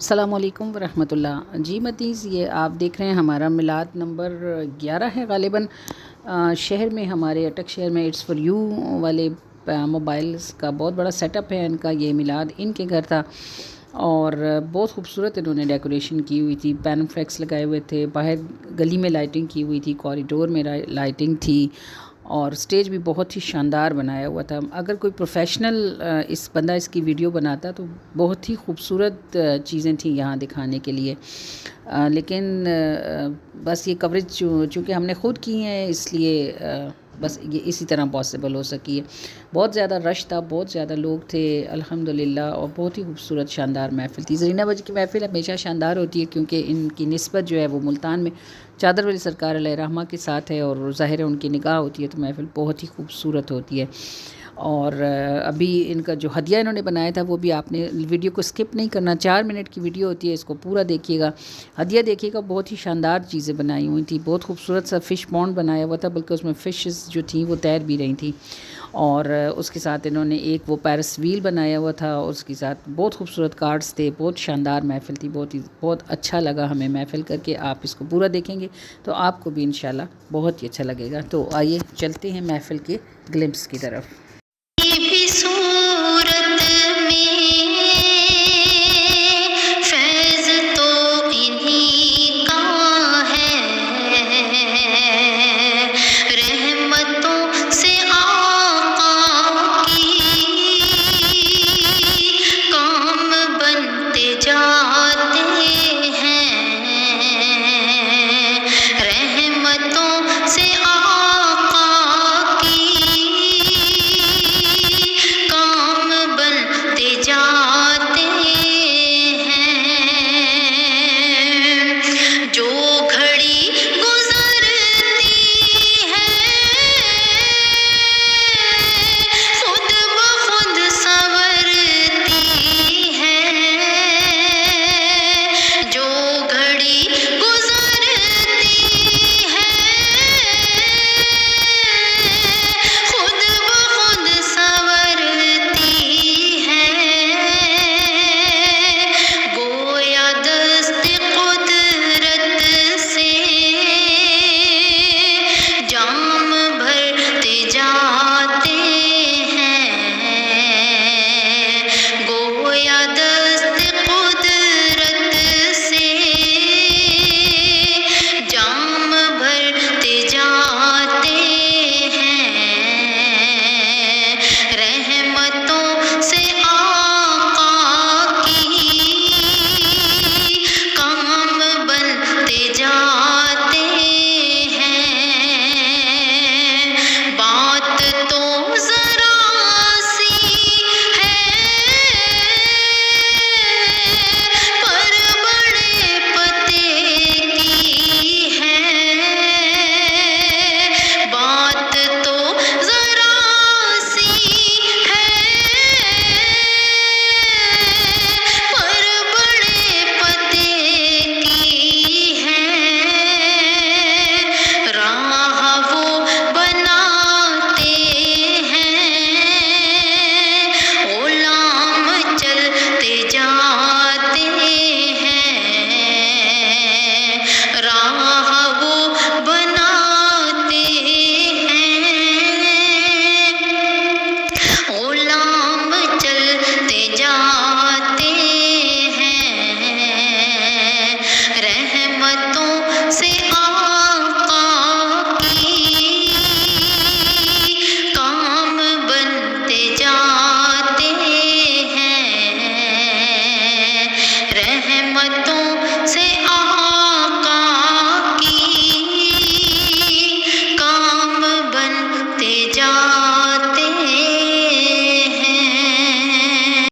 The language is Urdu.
السلام علیکم ورحمۃ اللہ جی متیز، یہ آپ دیکھ رہے ہیں ہمارا میلاد نمبر 11 ہے غالباً۔ شہر میں ہمارے اٹک شہر میں اٹس فار یو والے موبائلز کا بہت بڑا سیٹ اپ ہے۔ ان کا یہ میلاد ان کے گھر تھا اور بہت خوبصورت انہوں نے ڈیکوریشن کی ہوئی تھی، پین فلیکس لگائے ہوئے تھے، باہر گلی میں لائٹنگ کی ہوئی تھی، کوریڈور میں لائٹنگ تھی اور سٹیج بھی بہت ہی شاندار بنایا ہوا تھا۔ اگر کوئی پروفیشنل اس کی ویڈیو بناتا تو بہت ہی خوبصورت چیزیں تھیں یہاں دکھانے کے لیے، لیکن بس یہ کوریج چونکہ ہم نے خود کی ہیں اس لیے بس یہ اسی طرح پاسبل ہو سکی ہے۔ بہت زیادہ رش تھا، بہت زیادہ لوگ تھے الحمدللہ، اور بہت ہی خوبصورت شاندار محفل تھی۔ زرینہ بجی کی محفل ہمیشہ شاندار ہوتی ہے کیونکہ ان کی نسبت جو ہے وہ ملتان میں چادر ولی سرکار علیہ رحمہ کے ساتھ ہے اور ظاہر ہے ان کی نگاہ ہوتی ہے تو محفل بہت ہی خوبصورت ہوتی ہے۔ اور ابھی ان کا جو ہدیہ انہوں نے بنایا تھا وہ بھی آپ نے ویڈیو کو سکپ نہیں کرنا، 4 منٹ کی ویڈیو ہوتی ہے، اس کو پورا دیکھیے گا، ہدیہ دیکھیے گا۔ بہت ہی شاندار چیزیں بنائی ہوئی تھیں، بہت خوبصورت سا فش پونڈ بنایا ہوا تھا، بلکہ اس میں فشز جو تھیں وہ تیر بھی رہی تھیں، اور اس کے ساتھ انہوں نے ایک وہ پیرس ویل بنایا ہوا تھا، اور اس کے ساتھ بہت خوبصورت کارڈز تھے۔ بہت شاندار محفل تھی، بہت اچھا لگا ہمیں محفل کر کے۔ آپ اس کو پورا دیکھیں گے تو آپ کو بھی انشاءاللہ بہت ہی اچھا لگے گا۔ تو آئیے چلتے ہیں محفل کے گلمپس کی طرف۔ بھی صورت میں فیض تو انہی کا ہے، رحمتوں سے آقا کی کام بنتے جا